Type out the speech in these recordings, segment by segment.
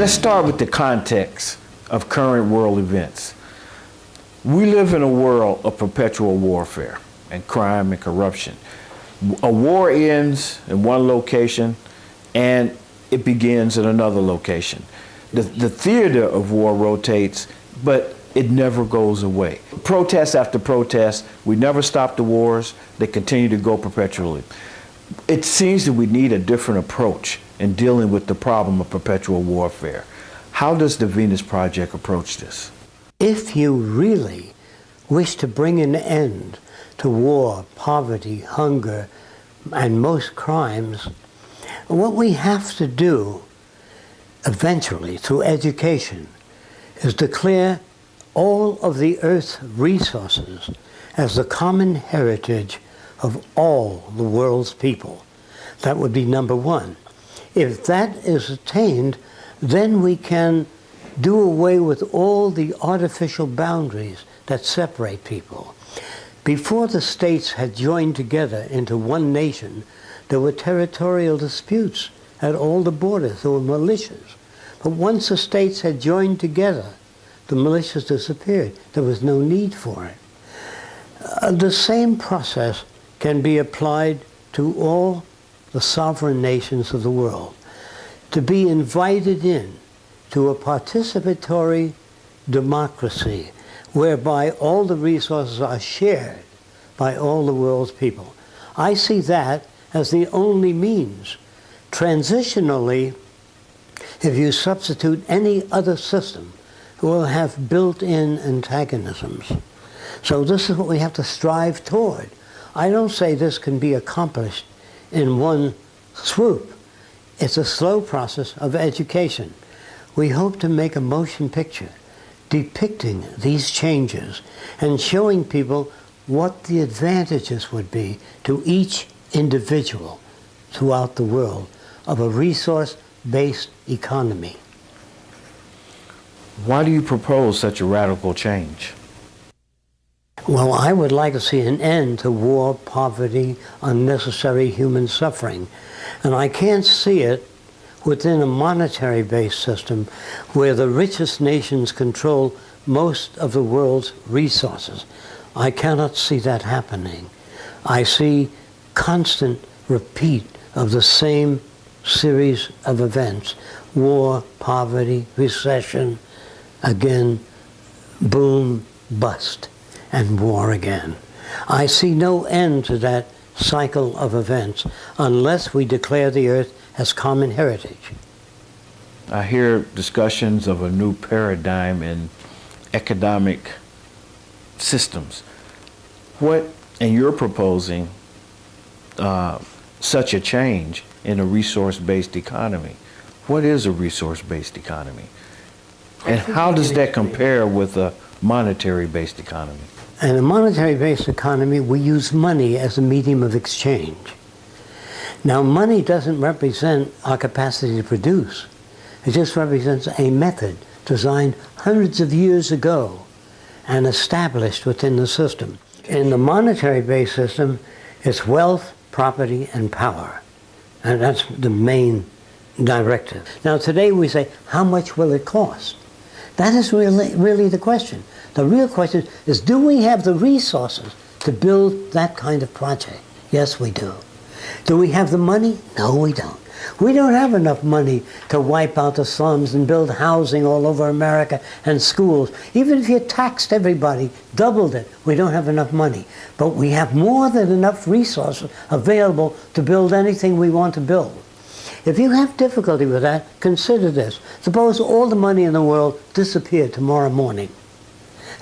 Let's start with the context of current world events. We live in a world of perpetual warfare and crime and corruption. A war ends in one location and it begins in another location. The theater of war rotates, but it never goes away. Protest after protest, we never stop the wars, they continue to go perpetually. It seems that we need a different approach in dealing with the problem of perpetual warfare. How does the Venus Project approach this? If you really wish to bring an end to war, poverty, hunger, and most crimes, what we have to do eventually through education is declare all of the Earth's resources as the common heritage of all the world's people. That would be number one. If that is attained, then we can do away with all the artificial boundaries that separate people. Before the states had joined together into one nation, there were territorial disputes at all the borders. There were militias. But once the states had joined together, the militias disappeared. There was no need for it. The same process can be applied to all the sovereign nations of the world. To be invited in to a participatory democracy whereby all the resources are shared by all the world's people. I see that as the only means. Transitionally, if you substitute any other system, it will have built-in antagonisms. So this is what we have to strive toward. I don't say this can be accomplished in one swoop. It's a slow process of education. We hope to make a motion picture depicting these changes and showing people what the advantages would be to each individual throughout the world of a resource-based economy. Why do you propose such a radical change? Well, I would like to see an end to war, poverty, unnecessary human suffering. And I can't see it within a monetary-based system where the richest nations control most of the world's resources. I cannot see that happening. I see constant repeat of the same series of events: war, poverty, recession, again, boom, bust, and war again. I see no end to that cycle of events unless we declare the earth as common heritage. I hear discussions of a new paradigm in economic systems. And you're proposing such a change in a resource-based economy. What is a resource-based economy? And how does that compare with a monetary-based economy? In a monetary-based economy, we use money as a medium of exchange. Now, money doesn't represent our capacity to produce. It just represents a method designed hundreds of years ago and established within the system. In the monetary-based system, it's wealth, property, and power. And that's the main directive. Now, today we say, how much will it cost? That is really the question. The real question is, do we have the resources to build that kind of project? Yes, we do. Do we have the money? No, we don't. We don't have enough money to wipe out the slums and build housing all over America and schools. Even if you taxed everybody, doubled it, we don't have enough money. But we have more than enough resources available to build anything we want to build. If you have difficulty with that, consider this. Suppose all the money in the world disappeared tomorrow morning.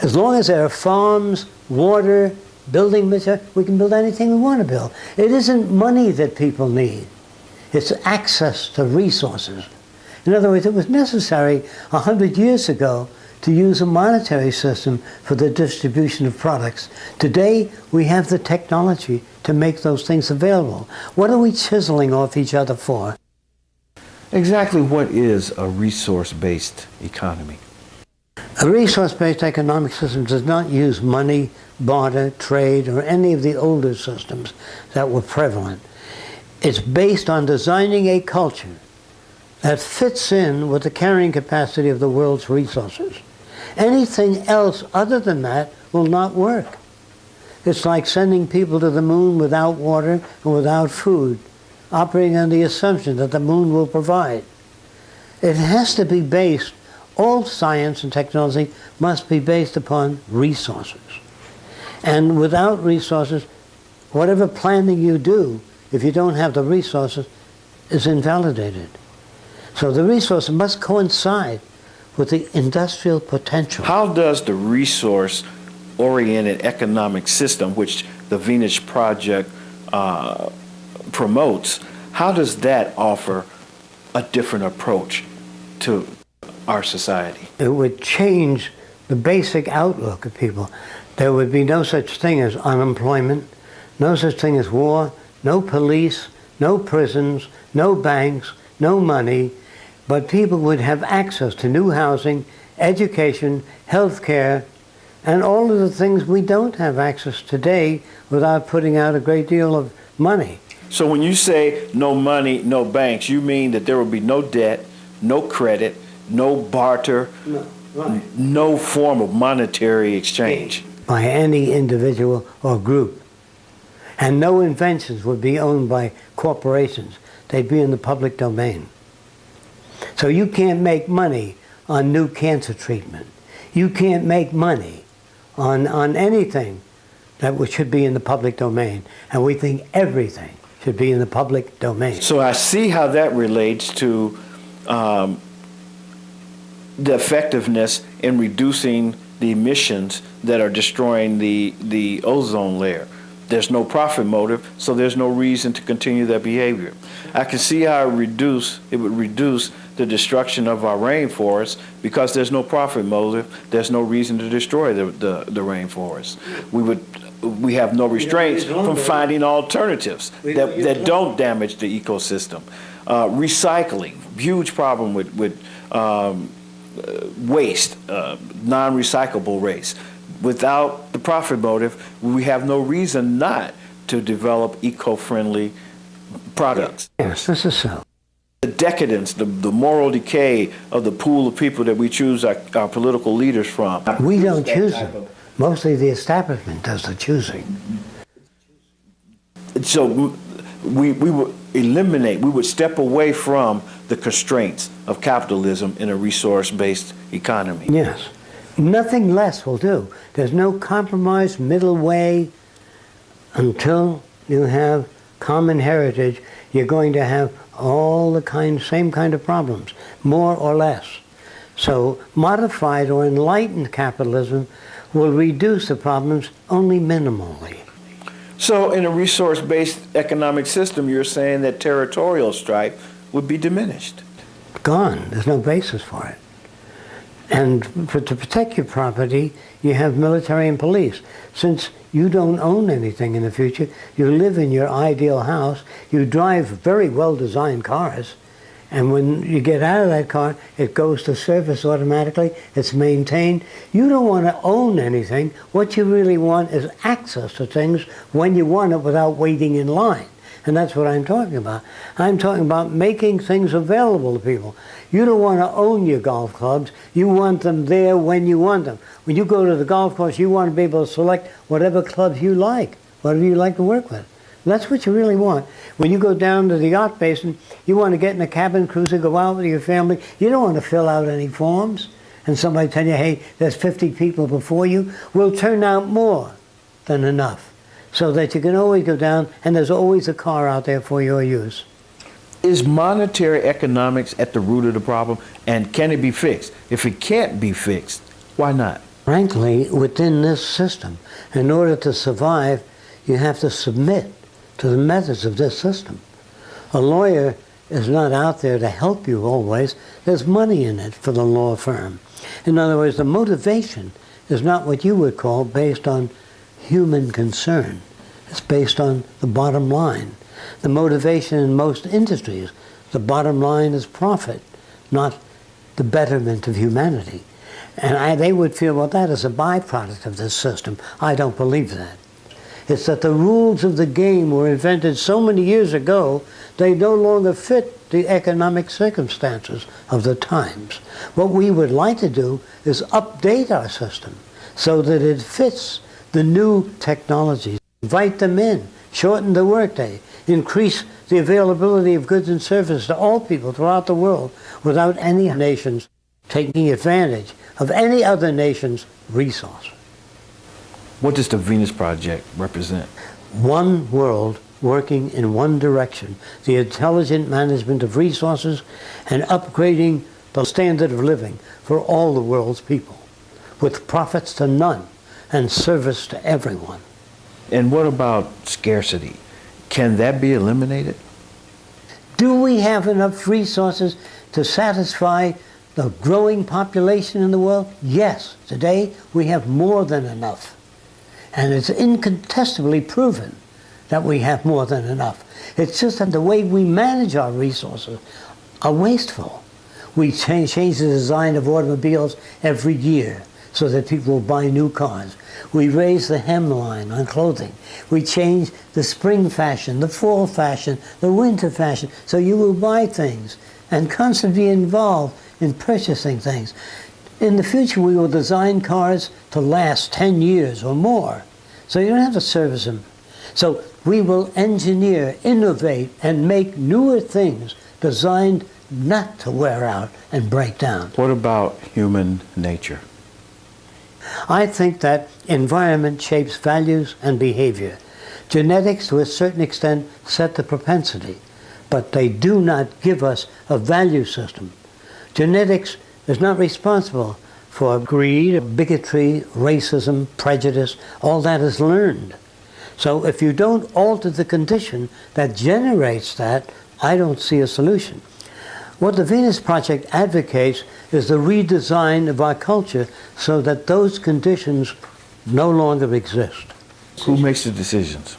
As long as there are farms, water, building material, we can build anything we want to build. It isn't money that people need. It's access to resources. In other words, it was necessary 100 years ago to use a monetary system for the distribution of products. Today, we have the technology to make those things available. What are we chiseling off each other for? Exactly what is a resource-based economy? A resource-based economic system does not use money, barter, trade, or any of the older systems that were prevalent. It's based on designing a culture that fits in with the carrying capacity of the world's resources. Anything else other than that will not work. It's like sending people to the moon without water and without food, operating on the assumption that the moon will provide. It has to be based, all science and technology must be based upon resources. And without resources, whatever planning you do, if you don't have the resources, is invalidated. So the resources must coincide with the industrial potential. How does the resource-oriented economic system, which the Venus Project promotes, how does that offer a different approach to our society? It would change the basic outlook of people. There would be no such thing as unemployment, no such thing as war, no police, no prisons, no banks, no money, but people would have access to new housing, education, health care, and all of the things we don't have access today without putting out a great deal of money. So when you say no money, no banks, you mean that there will be no debt, no credit, no barter, No, right. no form of monetary exchange? By any individual or group. And no inventions would be owned by corporations. They'd be in the public domain. So you can't make money on new cancer treatment. You can't make money on anything that should be in the public domain. And we think everything should be in the public domain. So I see how that relates to the effectiveness in reducing the emissions that are destroying the ozone layer. There's no profit motive, so there's no reason to continue that behavior. I can see how it would reduce the destruction of our rainforests because there's no profit motive. There's no reason to destroy the rainforest. We have no restraints from finding alternatives that don't damage the ecosystem. Recycling, huge problem with waste, non-recyclable waste. Without the profit motive, we have no reason not to develop eco-friendly products. Yes, this is so. The decadence, the moral decay of the pool of people that we choose our political leaders from. We don't choose them. Mostly the establishment does the choosing. So we would eliminate, we would step away from the constraints of capitalism in a resource-based economy. Yes. Nothing less will do. There's no compromise middle way. Until you have common heritage, you're going to have all the same kind of problems, more or less. So modified or enlightened capitalism will reduce the problems only minimally. So in a resource-based economic system, you're saying that territorial strife would be diminished. Gone. There's no basis for it. And to protect your property, you have military and police. Since you don't own anything in the future, you live in your ideal house, you drive very well-designed cars, and when you get out of that car, it goes to service automatically, it's maintained. You don't want to own anything. What you really want is access to things when you want it without waiting in line. And that's what I'm talking about. I'm talking about making things available to people. You don't want to own your golf clubs. You want them there when you want them. When you go to the golf course, you want to be able to select whatever clubs you like, whatever you like to work with. That's what you really want. When you go down to the yacht basin, you want to get in a cabin cruiser, go out with your family. You don't want to fill out any forms and somebody tell you, hey, there's 50 people before you. We'll turn out more than enough, so that you can always go down and there's always a car out there for your use. Is monetary economics at the root of the problem, and can it be fixed? If it can't be fixed, why not? Frankly, within this system, in order to survive, you have to submit to the methods of this system. A lawyer is not out there to help you always. There's money in it for the law firm. In other words, the motivation is not what you would call based on human concern. It's based on the bottom line. The motivation in most industries, the bottom line is profit, not the betterment of humanity. And they would feel, well, that is a byproduct of this system. I don't believe that. It's that the rules of the game were invented so many years ago, they no longer fit the economic circumstances of the times. What we would like to do is update our system so that it fits the new technologies. Invite them in, shorten the workday, increase the availability of goods and services to all people throughout the world without any nations taking advantage of any other nation's resource. What does the Venus Project represent? One world working in one direction, the intelligent management of resources and upgrading the standard of living for all the world's people, with profits to none and service to everyone. And what about scarcity? Can that be eliminated? Do we have enough resources to satisfy the growing population in the world? Yes. Today we have more than enough. And it's incontestably proven that we have more than enough. It's just that the way we manage our resources are wasteful. We change the design of automobiles every year so that people will buy new cars. We raise the hemline on clothing. We change the spring fashion, the fall fashion, the winter fashion, so you will buy things and constantly be involved in purchasing things. In the future, we will design cars to last 10 years or more, so you don't have to service them. So we will engineer, innovate, and make newer things designed not to wear out and break down. What about human nature? I think that environment shapes values and behavior. Genetics, to a certain extent, set the propensity, but they do not give us a value system. Genetics is not responsible for greed, bigotry, racism, prejudice. All that is learned. So if you don't alter the condition that generates that, I don't see a solution. What the Venus Project advocates is the redesign of our culture so that those conditions no longer exist. Who makes the decisions?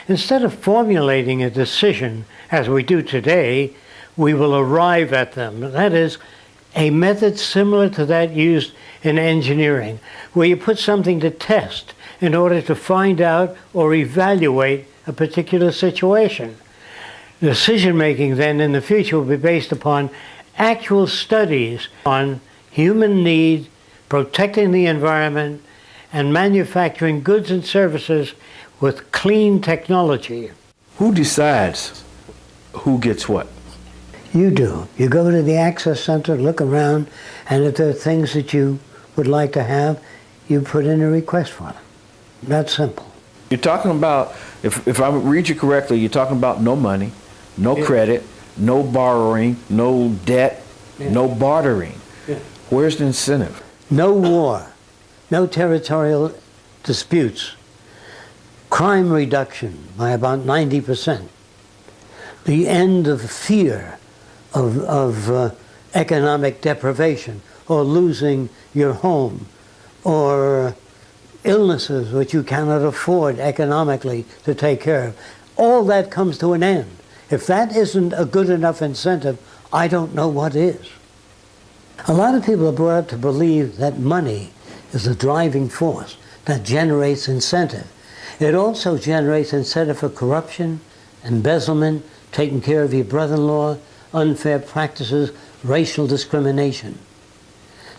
Instead of formulating a decision, as we do today, we will arrive at them. That is, a method similar to that used in engineering, where you put something to test in order to find out or evaluate a particular situation. Decision-making then in the future will be based upon actual studies on human need, protecting the environment, and manufacturing goods and services with clean technology. Who decides who gets what? You do. You go to the Access Center, look around, and if there are things that you would like to have, you put in a request for them. That's simple. You're talking about, if I read you correctly, you're talking about no money, no credit, no borrowing, no debt, no bartering. Where's the incentive? No war, no territorial disputes, crime reduction by about 90%, the end of fear of economic deprivation or losing your home or illnesses which you cannot afford economically to take care of. All that comes to an end. If that isn't a good enough incentive, I don't know what is. A lot of people are brought up to believe that money is the driving force that generates incentive. It also generates incentive for corruption, embezzlement, taking care of your brother-in-law, unfair practices, racial discrimination.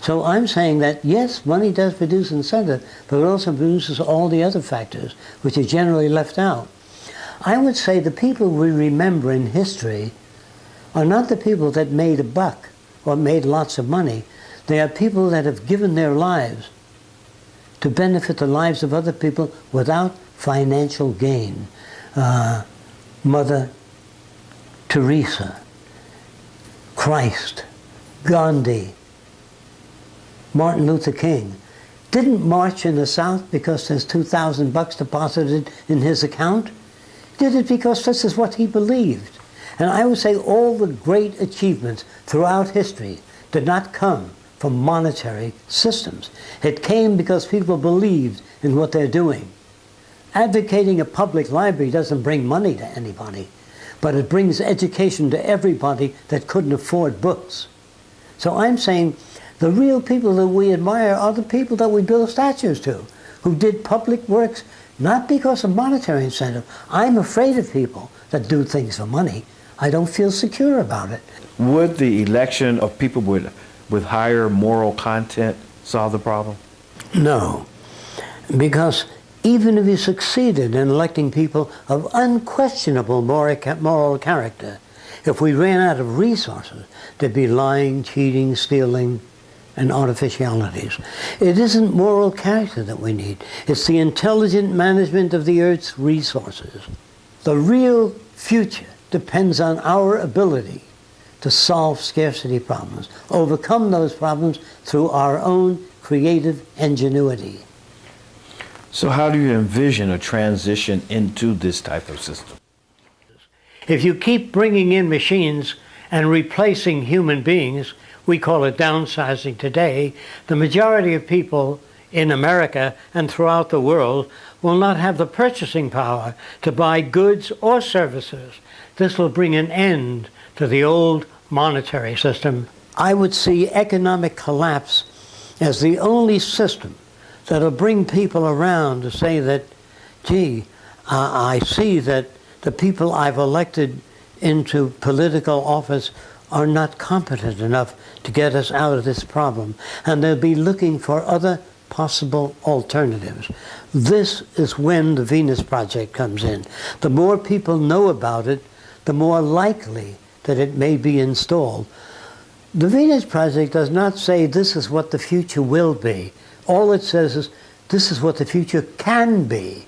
So I'm saying that, yes, money does produce incentive, but it also produces all the other factors, which are generally left out. I would say the people we remember in history are not the people that made a buck or made lots of money. They are people that have given their lives to benefit the lives of other people without financial gain. Mother Teresa, Christ, Gandhi, Martin Luther King didn't march in the South because there's $2,000 deposited in his account. Did it because this is what he believed. And I would say all the great achievements throughout history did not come from monetary systems. It came because people believed in what they're doing. Advocating a public library doesn't bring money to anybody, but it brings education to everybody that couldn't afford books. So I'm saying the real people that we admire are the people that we build statues to, who did public works not because of monetary incentive. I'm afraid of people that do things for money. I don't feel secure about it. Would the election of people with higher moral content solve the problem? No, because even if you succeeded in electing people of unquestionable moral character, if we ran out of resources, there'd be lying, cheating, stealing, and artificialities. It isn't moral character that we need. It's the intelligent management of the Earth's resources. The real future depends on our ability to solve scarcity problems, overcome those problems through our own creative ingenuity. So how do you envision a transition into this type of system? If you keep bringing in machines and replacing human beings, we call it downsizing today, the majority of people in America and throughout the world will not have the purchasing power to buy goods or services. This will bring an end to the old monetary system. I would see economic collapse as the only system that'll bring people around to say that, gee, I see that the people I've elected into political office are not competent enough to get us out of this problem, and they'll be looking for other possible alternatives. This is when the Venus Project comes in. The more people know about it, the more likely that it may be installed. The Venus Project does not say this is what the future will be. All it says is this is what the future can be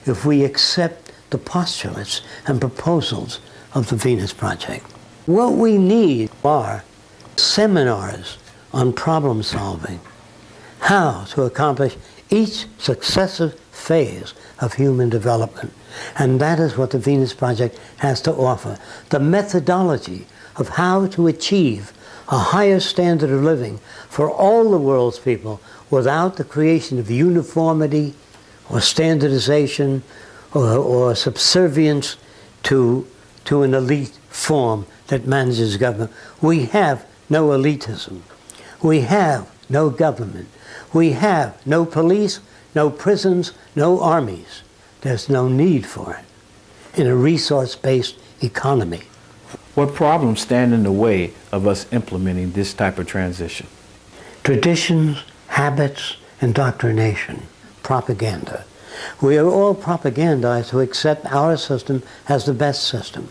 if we accept the postulates and proposals of the Venus Project. What we need are seminars on problem solving, how to accomplish each successive phase of human development. And that is what the Venus Project has to offer. The methodology of how to achieve a higher standard of living for all the world's people without the creation of uniformity or standardization or subservience to an elite form that manages government. We have no elitism. We have no government. We have no police, no prisons, no armies. There's no need for it in a resource-based economy. What problems stand in the way of us implementing this type of transition? Traditions, habits, indoctrination, propaganda. We are all propagandized to accept our system as the best system.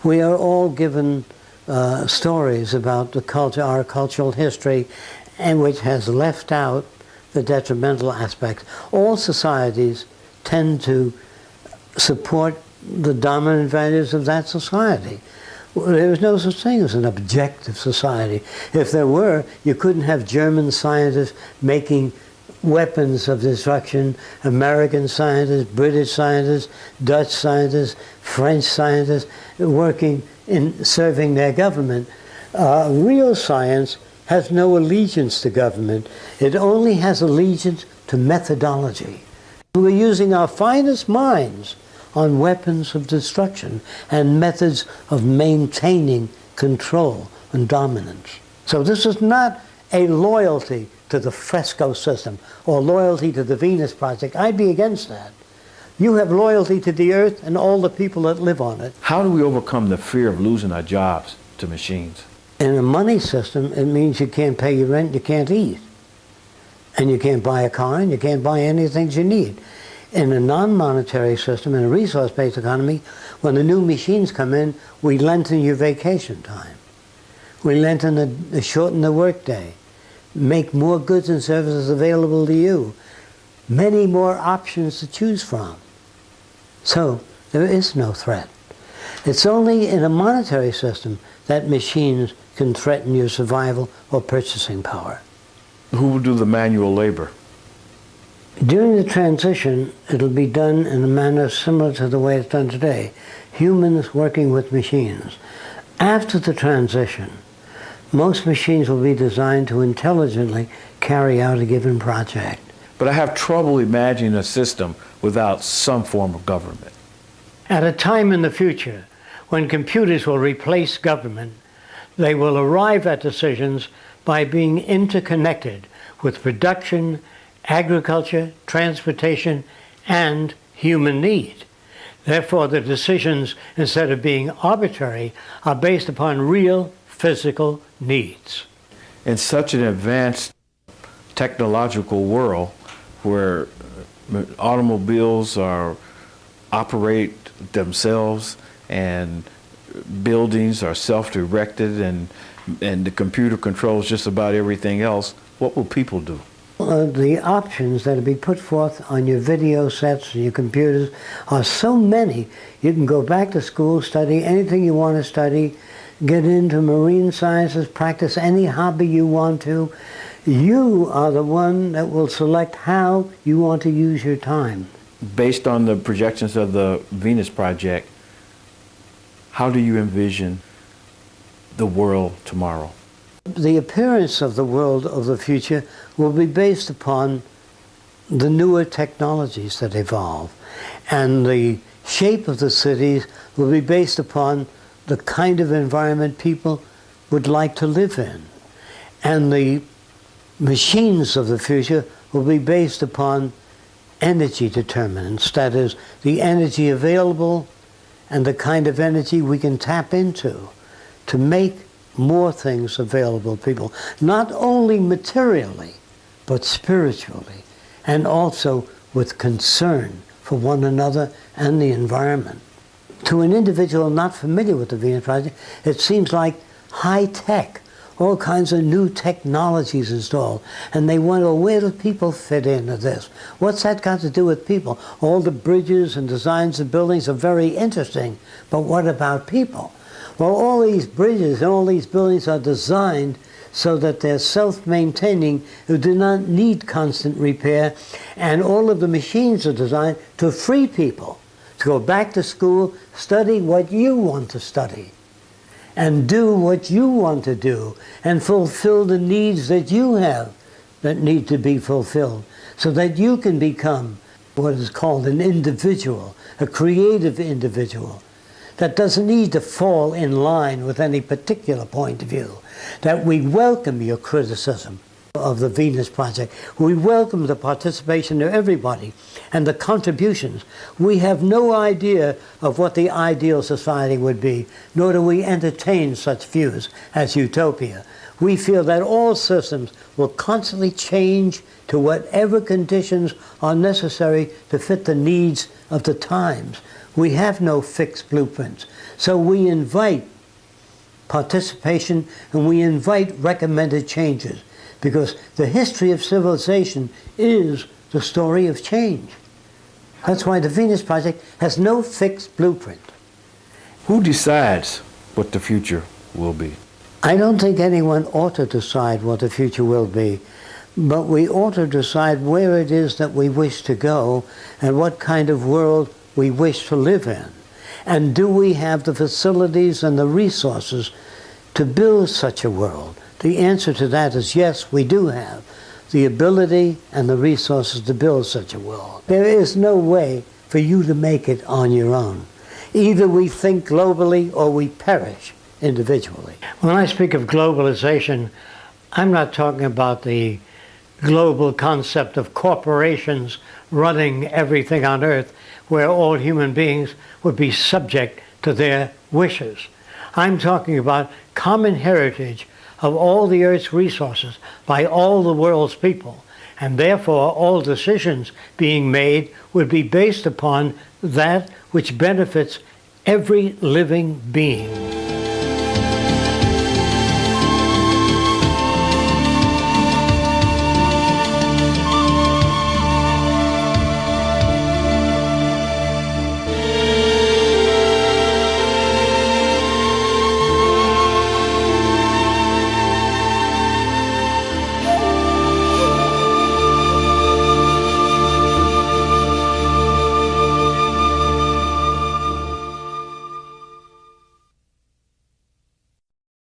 We are all given stories about the culture, our cultural history, and which has left out the detrimental aspects. All societies tend to support the dominant values of that society. There is no such thing as an objective society. If there were, you couldn't have German scientists making weapons of destruction, American scientists, British scientists, Dutch scientists, French scientists working in serving their government. Real science has no allegiance to government. It only has allegiance to methodology. We're using our finest minds on weapons of destruction and methods of maintaining control and dominance. So this is not a loyalty to the Fresco system or loyalty to the Venus Project. I'd be against that. You have loyalty to the Earth and all the people that live on it. How do we overcome the fear of losing our jobs to machines? In a money system, it means you can't pay your rent, you can't eat. And you can't buy a car, and you can't buy anything you need. In a non-monetary system, in a resource-based economy, when the new machines come in, we lengthen your vacation time. We shorten the workday, make more goods and services available to you, many more options to choose from. So there is no threat. It's only in a monetary system that machines can threaten your survival or purchasing power. Who will do the manual labor? During the transition, it'll be done in a manner similar to the way it's done today. Humans working with machines. After the transition, most machines will be designed to intelligently carry out a given project. But I have trouble imagining a system without some form of government. At a time in the future when computers will replace government, they will arrive at decisions by being interconnected with production, agriculture, transportation, and human need. Therefore, the decisions, instead of being arbitrary, are based upon real physical needs. In such an advanced technological world where automobiles operate themselves and buildings are self-directed and the computer controls just about everything else, what will people do? The options that will be put forth on your video sets and your computers are so many. You can go back to school, study anything you want to study, get into marine sciences, practice any hobby you want to. You are the one that will select how you want to use your time. Based on the projections of the Venus Project, how do you envision the world tomorrow? The appearance of the world of the future will be based upon the newer technologies that evolve. And the shape of the cities will be based upon the kind of environment people would like to live in. And the machines of the future will be based upon energy determinants, that is, the energy available and the kind of energy we can tap into to make more things available to people, not only materially, but spiritually, and also with concern for one another and the environment. To an individual not familiar with the Venus Project, it seems like high tech, all kinds of new technologies installed, and they wonder, where do people fit into this? What's that got to do with people? All the bridges and designs of buildings are very interesting, but what about people? Well, all these bridges and all these buildings are designed so that they're self-maintaining, who do not need constant repair, and all of the machines are designed to free people to go back to school, study what you want to study, and do what you want to do, and fulfill the needs that you have that need to be fulfilled, so that you can become what is called an individual, a creative individual, that doesn't need to fall in line with any particular point of view, that we welcome your criticism of the Venus Project. We welcome the participation of everybody and the contributions. We have no idea of what the ideal society would be, nor do we entertain such views as utopia. We feel that all systems will constantly change to whatever conditions are necessary to fit the needs of the times. We have no fixed blueprints. So we invite participation and we invite recommended changes, because the history of civilization is the story of change. That's why the Venus Project has no fixed blueprint. Who decides what the future will be? I don't think anyone ought to decide what the future will be, but we ought to decide where it is that we wish to go and what kind of world we wish to live in. And do we have the facilities and the resources to build such a world? The answer to that is yes, we do have the ability and the resources to build such a world. There is no way for you to make it on your own. Either we think globally or we perish individually. When I speak of globalization, I'm not talking about the global concept of corporations running everything on Earth, where all human beings would be subject to their wishes. I'm talking about common heritage of all the Earth's resources by all the world's people, and therefore all decisions being made would be based upon that which benefits every living being.